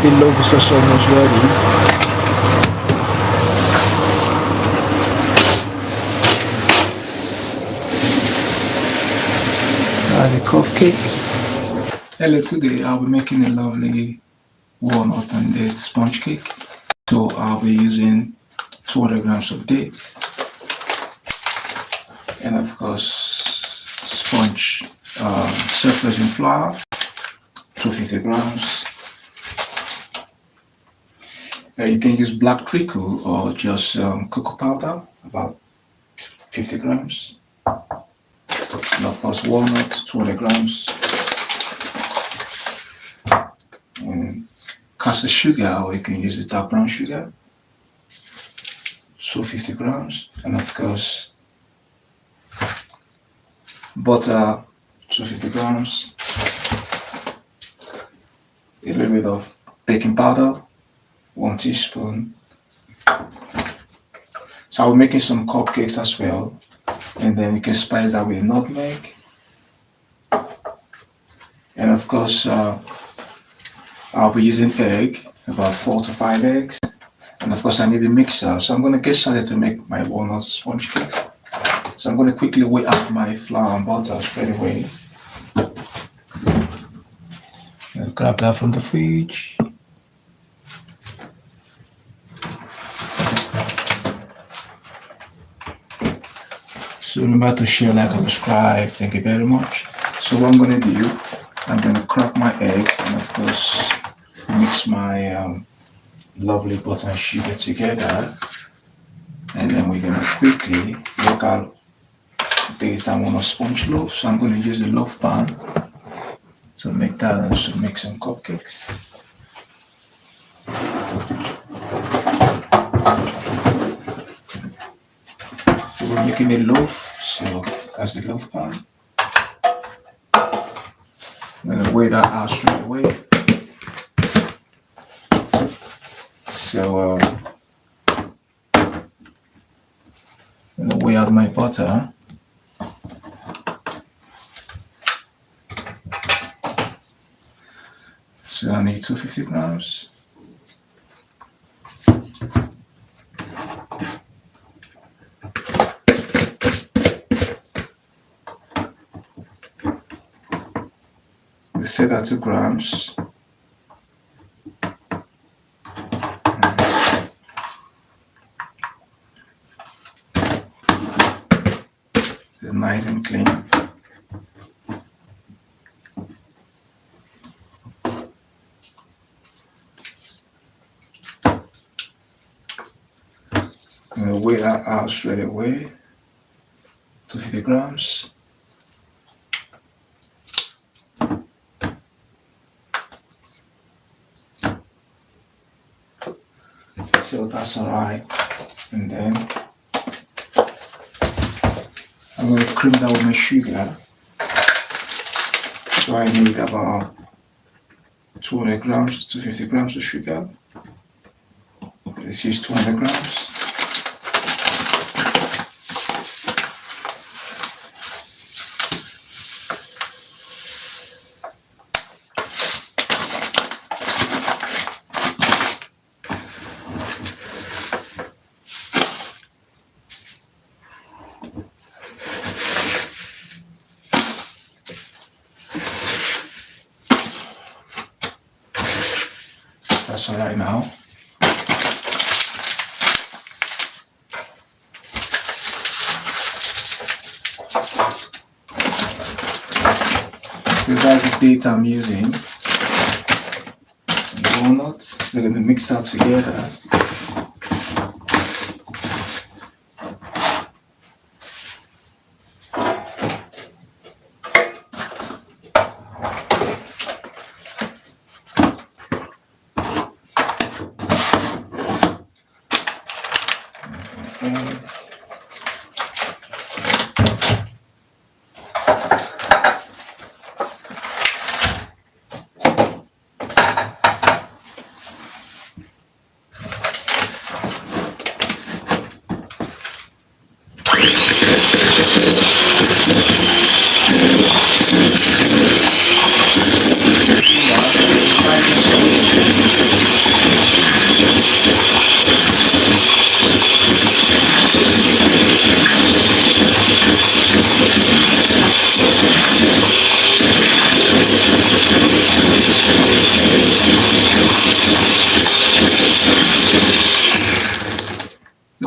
The loaf is almost ready. As a cupcake. Hello, today I'll be making a lovely walnut and date sponge cake. So I'll be using 200 grams of dates and of course sponge self-raising flour, 250 grams. You can use black treacle or just cocoa powder, about 50 grams. And of course walnut, 200 grams. And caster sugar, or you can use the dark brown sugar, 250 grams. And of course butter, 250 grams. A little bit of baking powder, 1 teaspoon. So I'll be making some cupcakes as well, and then you can spice that with nutmeg. And of course I'll be using egg, about 4 to 5 eggs. And of course I need a mixer, so I'm going to get started to make my walnut sponge cake. So I'm going to quickly weigh out my flour and butter straight away. I'll grab that from the fridge. So remember to share, like, and subscribe. Thank you very much. So what I'm going to do, I'm going to crack my egg and of course mix my lovely butter and sugar together. And then we're going to quickly work out this. I want a sponge loaf, so I'm going to use the loaf pan to make that and to make some cupcakes. So we're making a loaf, so that's the loaf pan. I'm going to weigh that out straight away. So I'm going to weigh out my butter. So I need 250 grams. We set that to grams. It's nice and clean. I'm going to weigh that out straight away, 250 grams. So that's alright. And then I'm going to cream that with my sugar. So I need about 200 grams, 250 grams of sugar. Let's use 200 grams. That's all right now. So that's the date I'm using. The walnut, we're going to mix that together.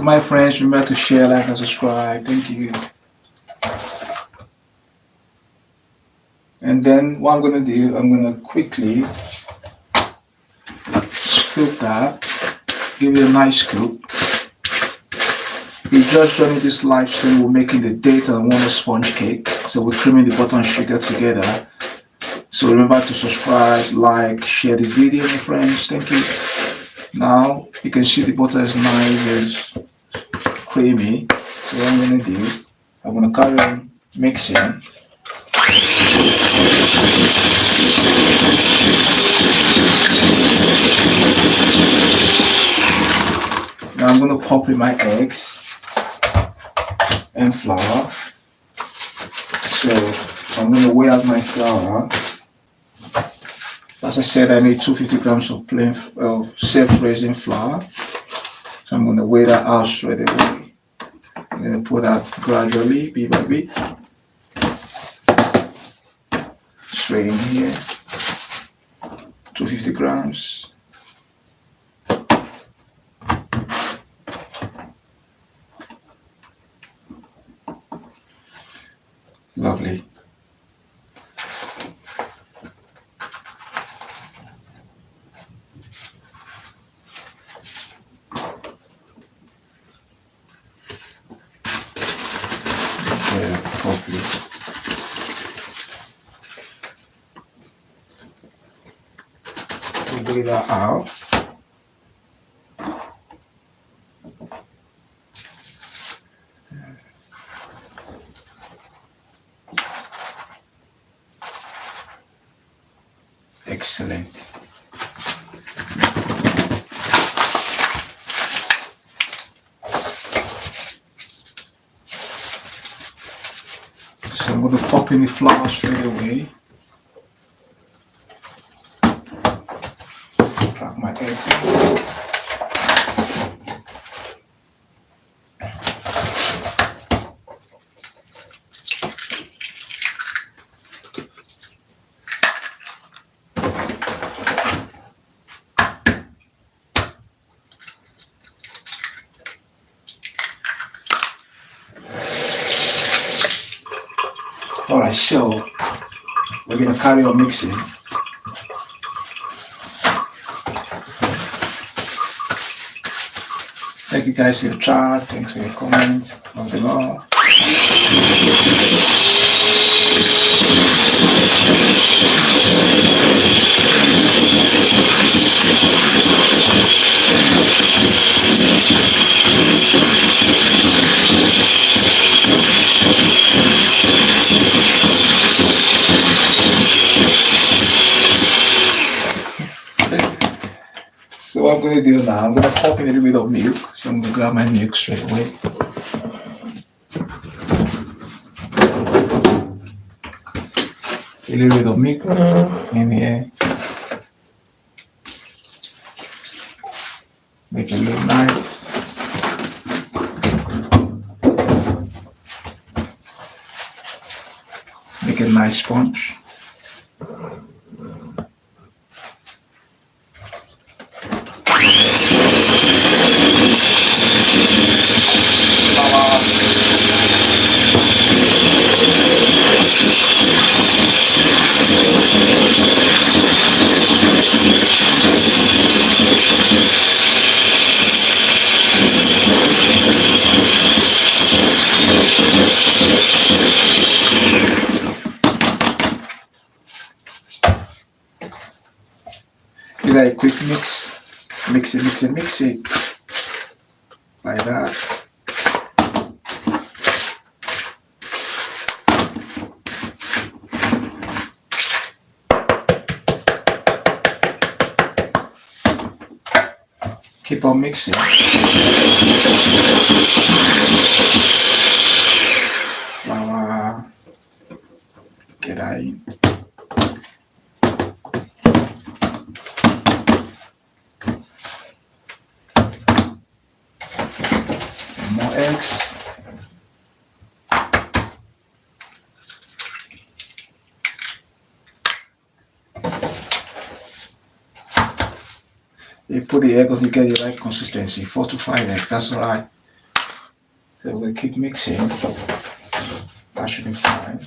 my friends, remember to share, like, and subscribe. Thank you. And then what I'm going to do, I'm going to quickly scoop that. Give it a nice scoop. We just joining this live stream, we're making the date and walnut sponge cake. So we're creaming the butter and sugar together. So remember to subscribe, like, share this video, my friends. Thank you. Now you can see the butter is nice, it's creamy. So what I'm going to do, I'm going to carry on mixing. Now I'm going to pop in my eggs and flour. So I'm going to weigh out my flour. As I said, I need 250 grams of plain self-raising flour. So I'm going to weigh that out straight away. I'm going to pour that gradually, bit by bit. Straight in here. 250 grams. Lovely. Properly. Weigh that out. Excellent. So I'm going to pop in the flour straight away. Crack my eggs in. Alright, so we're going to carry on mixing. Thank you guys for your chat, thanks for your comments, love them all. So what I'm going to do now, I'm going to pop in a little bit of milk. So I'm going to grab my milk straight away. A little bit of milk in here. Make it look nice. Make a nice sponge. Give that a quick mix. Mix it. Like that. Keep on mixing. Flour. Get that in. More eggs. You put the egg because you get the right consistency. 4 to 5 eggs, that's alright. So we'll keep mixing. That should be fine.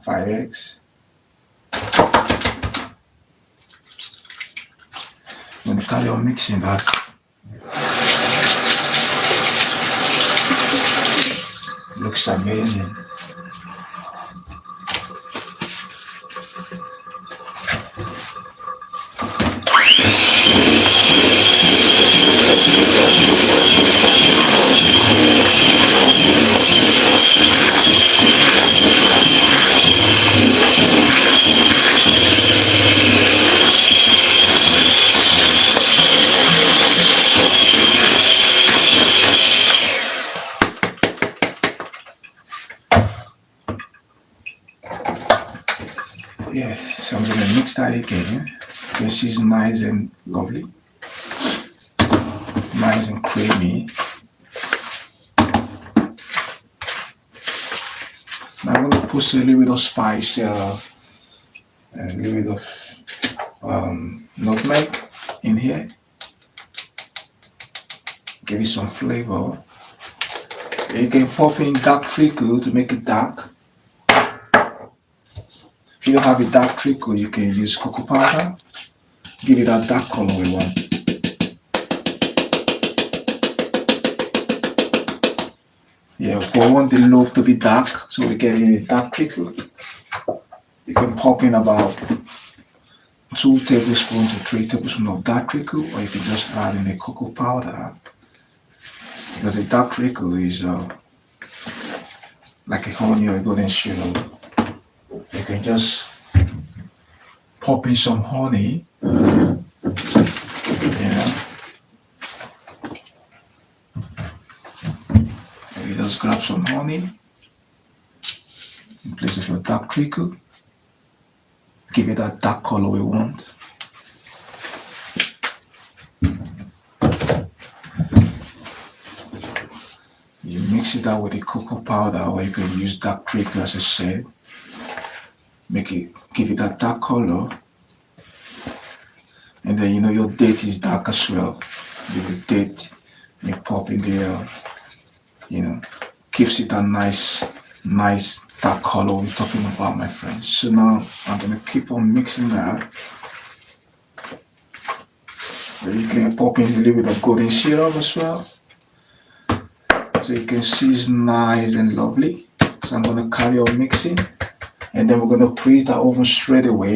5 eggs. When you carry on mixing that, looks amazing. Yeah, so I'm gonna mix that again. This is nice and lovely, nice and creamy. Now I'm gonna put a little bit of spice, a little bit of nutmeg in here. Give it some flavor. You can pop in dark treacle to make it dark. If you don't have a dark treacle, you can use cocoa powder. Give it that dark color we want. Yeah, we want the loaf to be dark, so we get in a dark treacle. You can pop in about 2 tablespoons to 3 tablespoons of dark treacle, or you can just add in the cocoa powder. Because the dark treacle is like a honey or a golden syrup. You can just pop in some honey, you just grab some honey in place of your dark treacle. Give it that dark color we want. You mix it out with the cocoa powder, or you can use dark treacle as I said. Give it that dark color, and then your date is dark as well. The date you pop in there, gives it a nice dark color we're talking about, my friends. So now I'm gonna keep on mixing that. You can pop in a little bit of golden syrup as well, so you can see it's nice and lovely. So I'm gonna carry on mixing. And then we're going to preheat our oven straight away,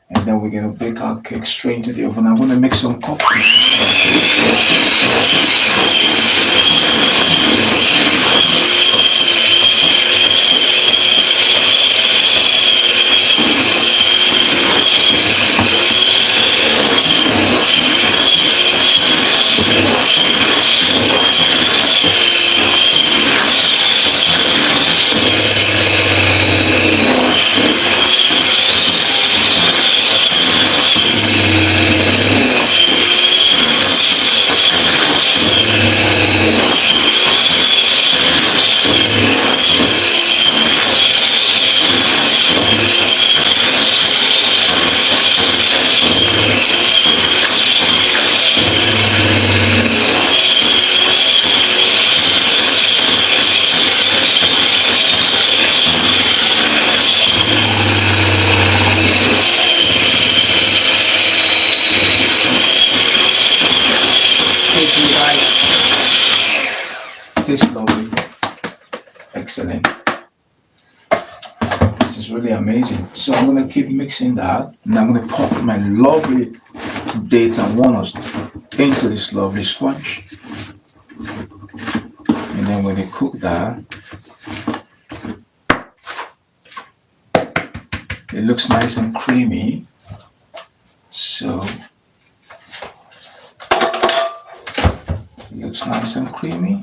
and then we're going to bake our cake straight into the oven. I'm going to make some cupcakes. Tastes lovely, excellent. This is really amazing. So I'm gonna keep mixing that, and I'm gonna pop my lovely dates and walnuts into this lovely sponge. And then when you cook that, it looks nice and creamy. So it looks nice and creamy.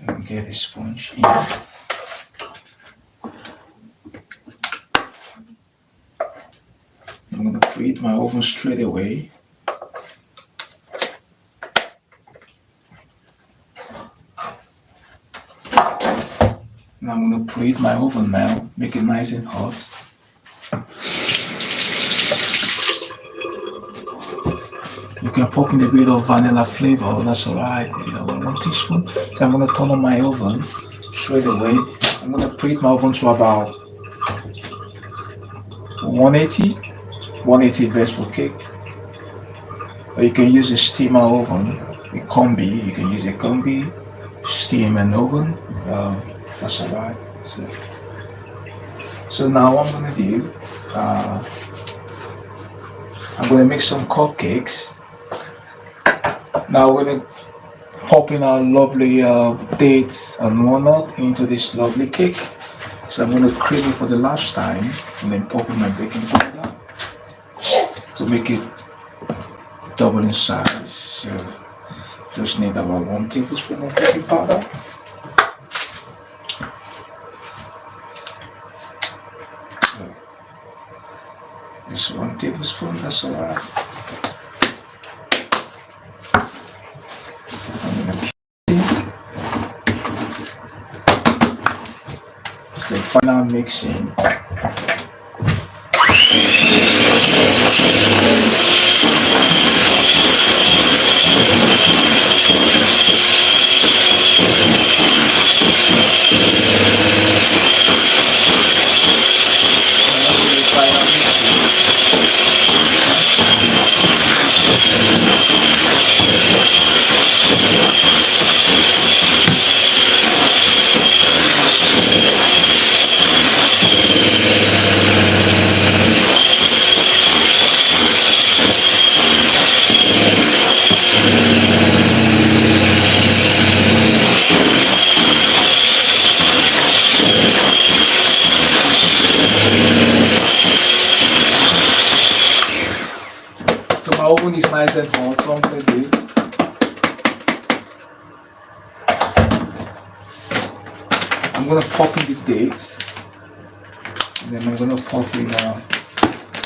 And get the sponge in. I'm going to preheat my oven straight away. Now I'm going to preheat my oven now, make it nice and hot. You can pop in a bit of vanilla flavor. That's alright. 1 teaspoon. So I'm gonna turn on my oven straight away. I'm gonna preheat my oven to about 180. 180 best for cake. Or you can use a steamer oven, a combi. You can use a combi, steam and oven. That's alright. So now what I'm gonna do, I'm gonna make some cupcakes. Now we're gonna pop in our lovely dates and walnut into this lovely cake. So I'm gonna cream it for the last time and then pop in my baking powder to make it double in size. So just need about 1 tablespoon of baking powder. So just 1 tablespoon, that's alright. So final mixing. So my oven is nice and hot, so I'm gonna do. I'm gonna pop in the dates, and then I'm gonna pop in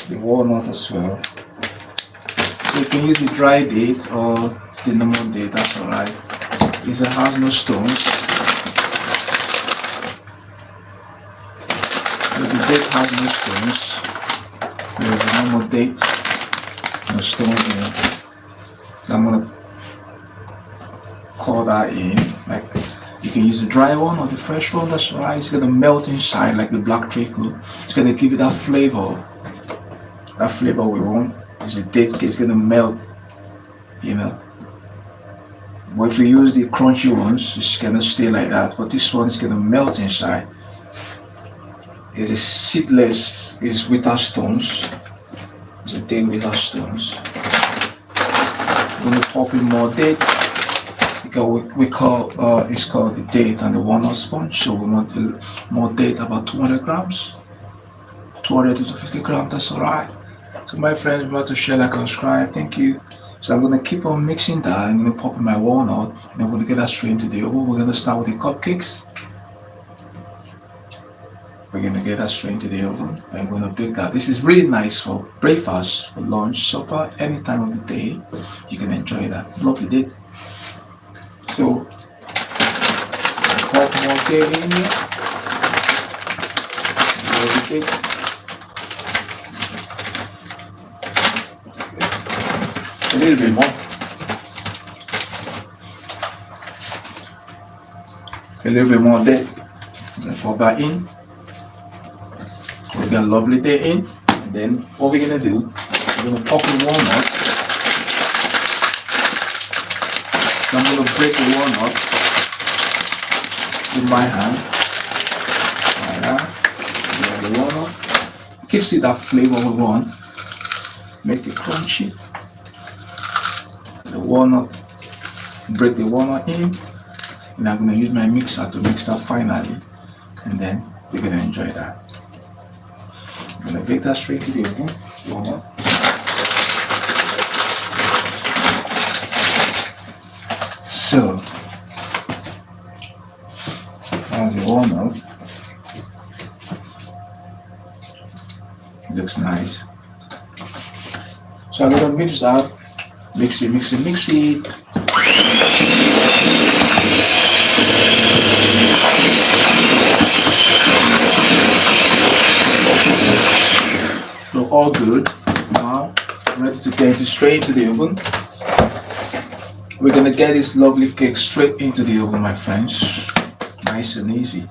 the walnut as well. So you can use the dry date or the normal date, that's alright. This has no stones. So the date has no stones. There's a normal date, no stone here. So I'm gonna pour that in. Like, you can use the dry one or the fresh one, that's right. It's gonna melt inside like the black treacle. It's gonna give it that flavor. That flavor we want. It's a date cake, it's gonna melt, But if you use the crunchy ones, it's gonna stay like that. But this one is gonna melt inside. It's a seedless, it's without stones. It's a date without stones. I'm gonna pop in more date. Because we call it's called the date and the walnut sponge, so we want more date, about 200 grams, 200 to 250 grams. That's alright. So my friends, remember to share, like, and subscribe. Thank you. So I'm gonna keep on mixing that. I'm gonna pop in my walnut, and I'm gonna get that straight into the oven. We're gonna start with the cupcakes. We're gonna get that straight into the oven. I'm gonna bake that. This is really nice for breakfast, for lunch, supper, any time of the day. You can enjoy that. Lovely day. So, pop more cake in here. A little bit more. A little bit more there. Pop that in. We got a lovely day in. And then what we're gonna do, we're gonna pop in walnut. So I'm gonna break the walnut with my hand. Like that. The walnut. Gives it that flavor we want. Make it crunchy. The walnut. Break the walnut in. And I'm gonna use my mixer to mix that finally. And then we're gonna enjoy that. I'm gonna bake that straight to the oven. Walnut. So, as the walnut, looks nice. So I'm gonna mix that, mix it. So all good. Now, ready to get it straight into the oven. We're gonna get this lovely cake straight into the oven, my friends. Nice and easy.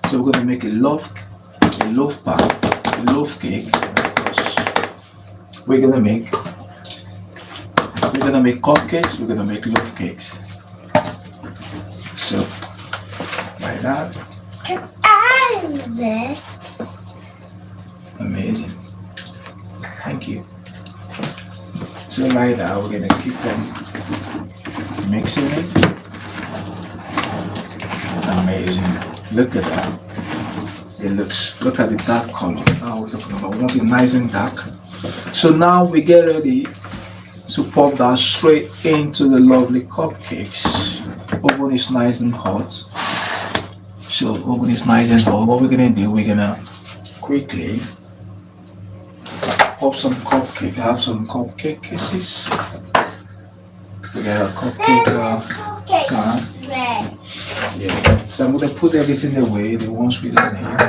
So we're gonna make a loaf pan, a loaf cake. And of course, we're gonna make cupcakes. We're gonna make loaf cakes. So like that. Amazing. Thank you. So like that, we're gonna keep them mixing it. Amazing. Look at that. Look at the dark color. Now we're talking about, we want it nice and dark. So now we get ready to pop that straight into the lovely cupcakes. Oven is nice and hot. So oven is nice and hot. What we're gonna do, we're gonna quickly pop some cupcake. I have some cupcake kisses. We got a cupcake can. Yeah. So I'm gonna put everything away, the ones we don't need.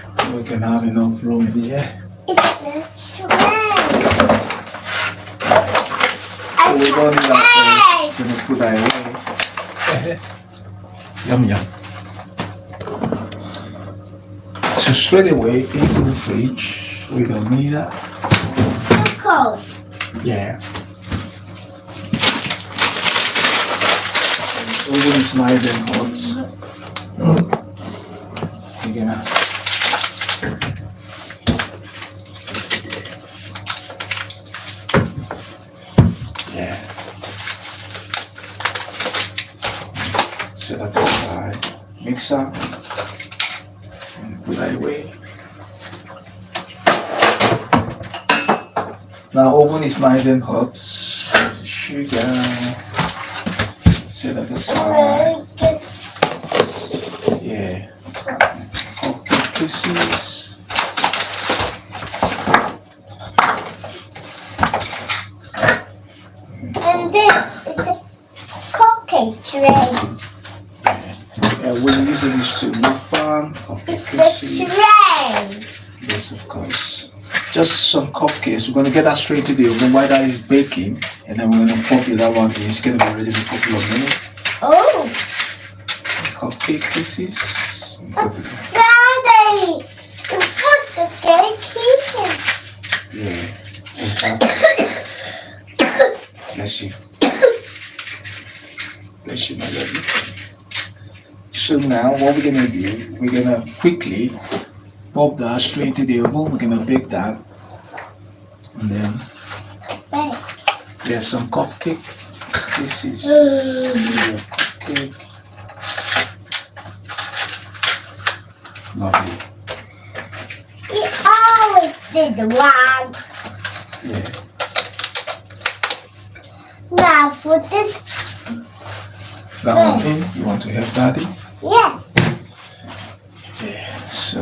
So we can have enough room in here. It's a tray. So we're going to that first. Gonna put that away. Yum yum. So straight away into the fridge. We don't need that. It's too cold. Yeah. Oven is nice and hot. We're gonna set that aside. Mixer. And put that away. Now oven is nice and hot. Sugar. Set that aside. Yeah. Okay, kisses. And this is a cupcake tray. Yeah, we're using this to loaf pan. It's a tray. Yes, of course. Just some cupcakes. We're going to get that straight to the oven while that is baking, and then we're going to pop it that one. It's going to be ready in a couple of minutes. Oh! Cupcake pieces. Daddy! You put the cake here. Yeah, exactly. Bless you. Bless you, my love. So now what we're going to do, we're going to quickly pop that straight into the oven. We're going to bake that. And then there's some cupcake. This is your cupcake. Lovely. You always did one. Yeah. Now for this. That one in. You want to help Daddy? Yes. Yeah. So.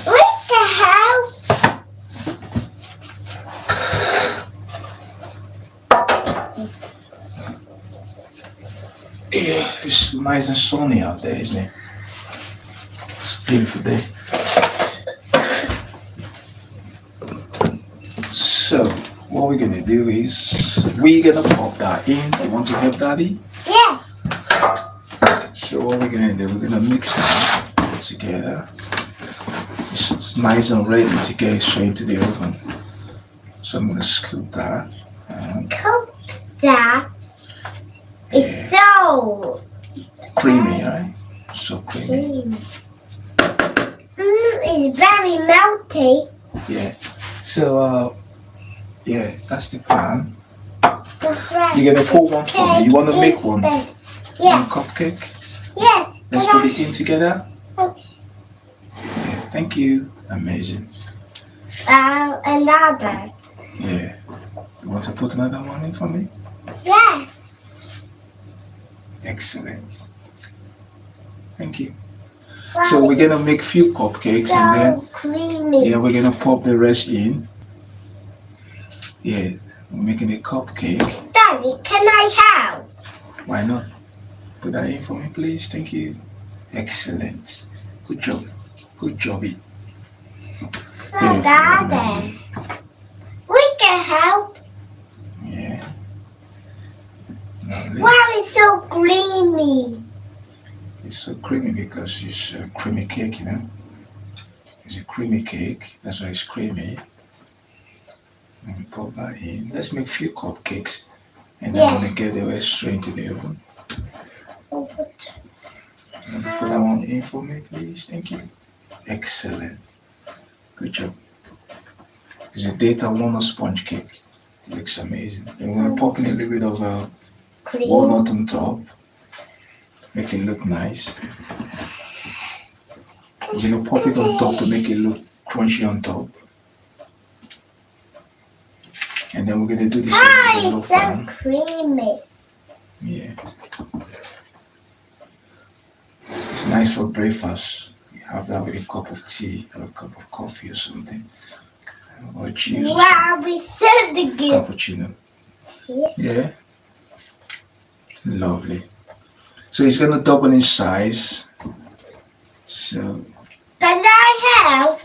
We can help. Yeah, it's nice and sunny out there, isn't it? It's a beautiful day. So, what we're gonna do is we're gonna pop that in. You want to help Daddy? Yes. So what we're gonna do, we're gonna mix that together. It's nice and ready to get straight into the oven. So I'm gonna scoop that. And Cook that. It's so creamy, right? So creamy. It's very melty. Yeah. So yeah, that's the pan. That's right. You're gonna pour one for me. You wanna make one? Yeah. One cupcake? Yes. Let's put it in together. Okay. Yeah, thank you. Amazing. Another. Yeah. You want to put another one in for me? Yes. Excellent. Thank you. So we're gonna make few cupcakes and then creamy. yeah, we're gonna pop the rest in. Yeah, we're making a cupcake. Daddy, can I help? Why not? Put that in for me, please. Thank you. Excellent. Good job. Good jobby. So, Beautiful, Daddy, amazing. can help. Yeah. Lovely. Wow, it's so creamy. It's so creamy because it's a creamy cake, you know. It's a creamy cake. That's why it's creamy. And we pop that in. Let's make a few cupcakes. And then I'm gonna get the rest straight into the oven. Oh, Put that one in for me, please. Thank you. Excellent. Good job. It's a data walnut sponge cake. It looks amazing. Then we're gonna pop in a little bit of cream. walnut on top. Make it look nice. We're gonna pop it on top to make it look crunchy on top. And then we're gonna do the same with the loaf It's so pan. creamy. Yeah. It's nice for breakfast. You have that with a cup of tea or a cup of coffee or something. Or juice. Wow, we said the good. Cappuccino. See? Yeah. Lovely. So it's gonna double in size. So Can I help?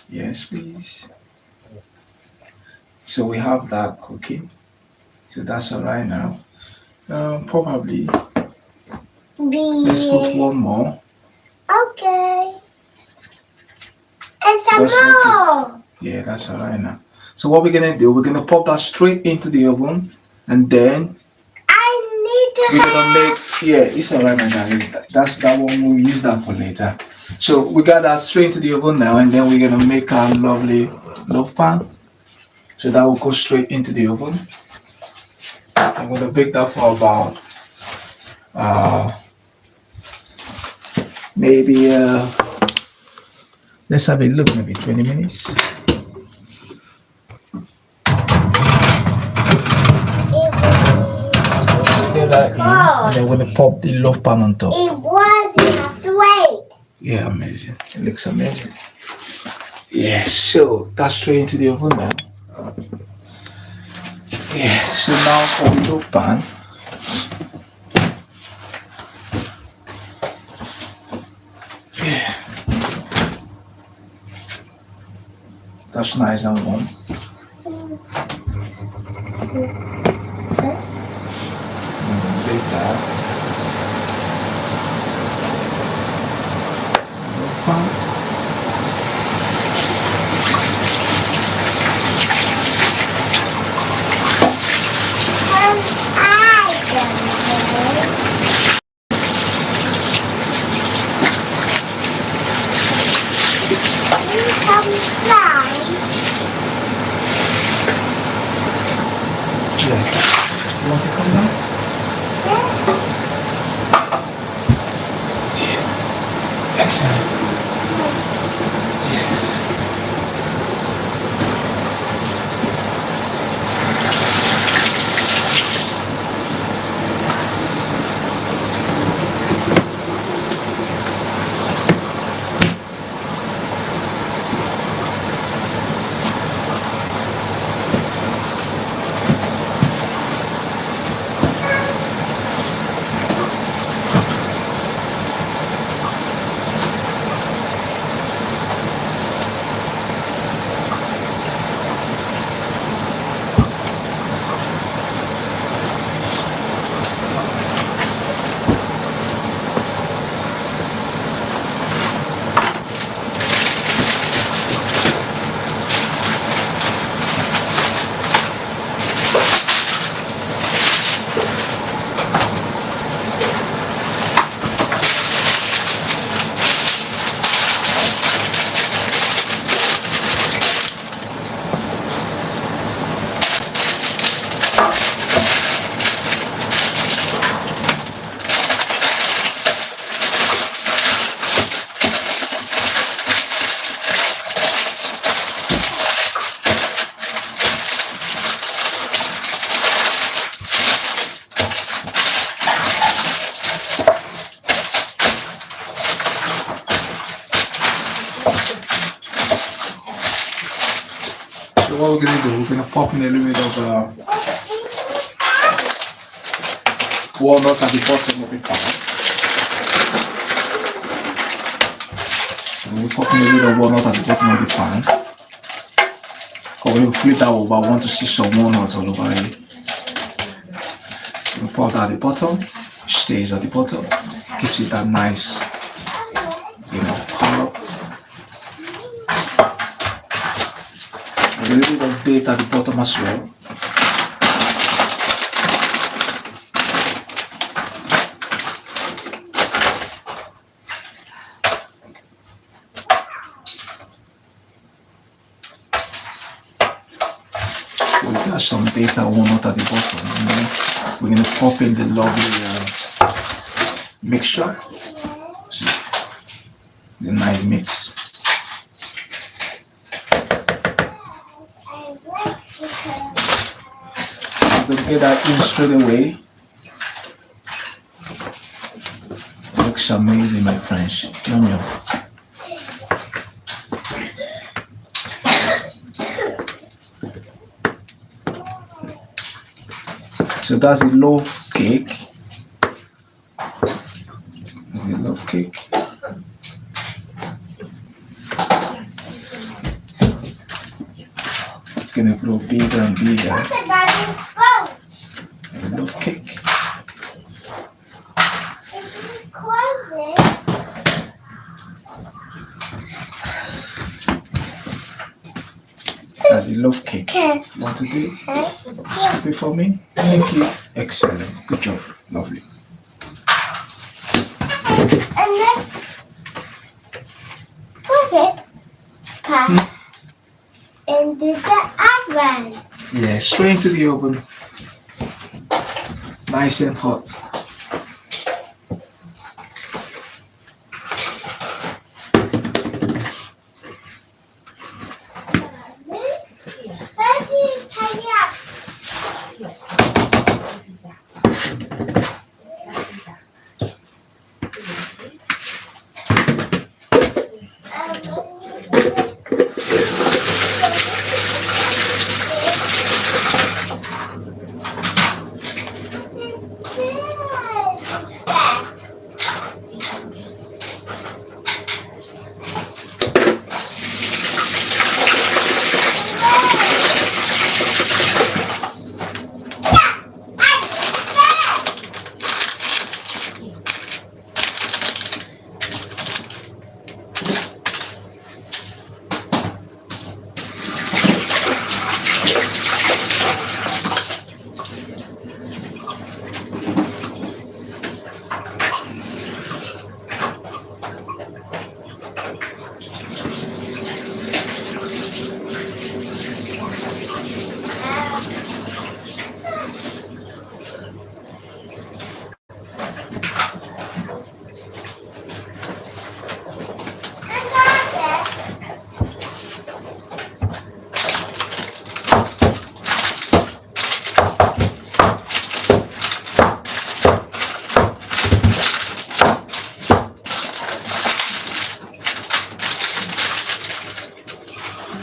yes, please. So we have that cooking. So that's alright now. Probably let's put one more. Okay. And some Let's make it- more. Yeah, that's alright now. So what we're gonna do, we're gonna pop that straight into the oven, and then I need to we're gonna help. make, yeah, it's alright, my darling. That's that one. We'll use that for later. So we got that straight into the oven now, and then we're gonna make our lovely loaf pan. So that will go straight into the oven. I'm gonna bake that for about maybe let's have a look, maybe 20 minutes. Get that in, and then we're gonna pop the loaf pan on top. It was. You have to wait. Yeah, amazing. It looks amazing. Yeah, so that's straight into the oven now. Yeah, so now for the loaf pan. Yeah. That's nice and warm. Bake that. Loaf pan. Yeah. You want to come down? Excellent. So what we're gonna do, we're gonna pop in a little bit of walnut at the bottom of the pan. So we'll pop in a little bit of walnut at the bottom of the pan. Cover when you flip that over, I want to see some walnuts all over it. You pour it at the bottom, stays at the bottom, keeps it that nice, color. A little bit of date at the bottom as well. We got some data walnut at the bottom, and then we're gonna pop in the lovely mixture. See, the nice mix. I'm gonna get that in straight away. Looks amazing, my friends. Yum yum. So that's a loaf cake. That's a loaf cake. It's gonna grow bigger and bigger. A loaf cake. As a loaf cake. Want to do it? Scoop it for me. Thank you. Excellent. Good job. Lovely. And let's put it into the oven. Yeah, straight into the oven. Nice and hot.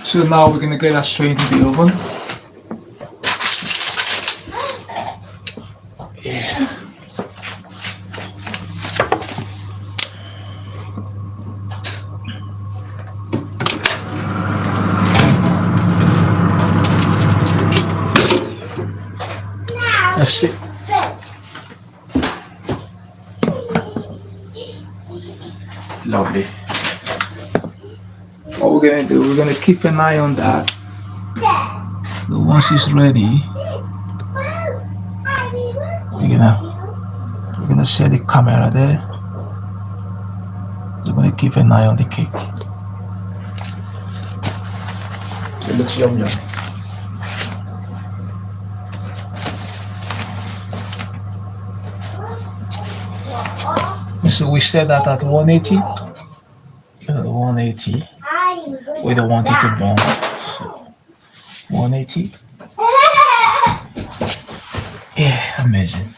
So now we're gonna get that straight into the oven. Yeah. That's it. Lovely. What we're gonna do, we're gonna keep an eye on that. So once it's ready, we're gonna set the camera there. So we're gonna keep an eye on the cake. It looks yum yum. So we set that at 180. 180. We don't want it to burn. So 180. Yeah, amazing.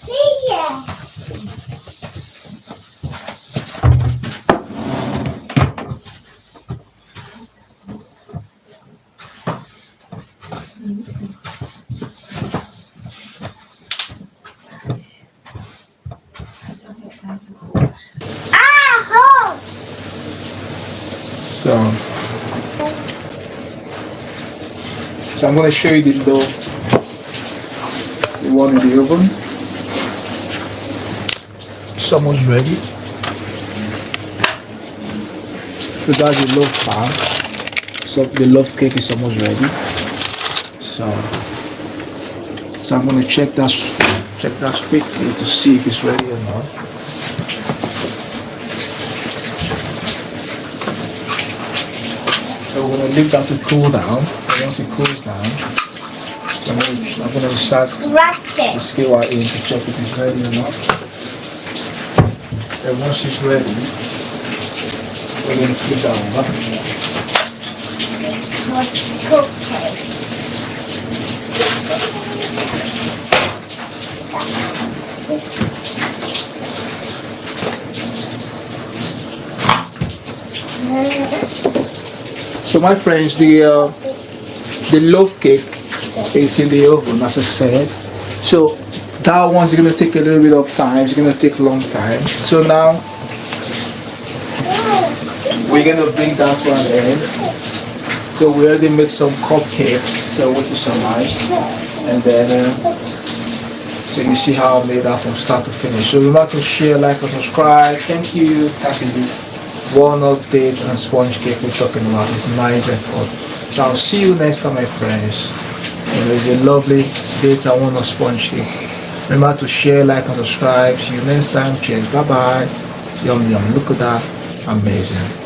Yeah. Ah, So I'm going to show you the dough, the one in the oven. It's almost ready. So that's the loaf pan. So the loaf cake is almost ready. So I'm going to check that quickly to see if it's ready or not. So we're going to leave that to cool down. And once it cools down, I'm going to start the scale out in to check if it's ready or not. And once it's ready, we're going to flip that over. cupcake. So my friends, the loaf cake is in the oven, as I said. So that one's going to take a little bit of time. It's going to take a long time. So now we're going to bring that to an end. So we already made some cupcakes, so which is so nice. And then so you see how I made that from start to finish. So remember to share, like, and subscribe. Thank you. That is it. Walnut date and sponge cake we're talking about. It's nice and fun. So I'll see you next time, my friends. And there's a lovely date and walnut sponge cake. Remember to share, like, and subscribe. See you next time. Cheers. Bye bye. Yum yum. Look at that. Amazing.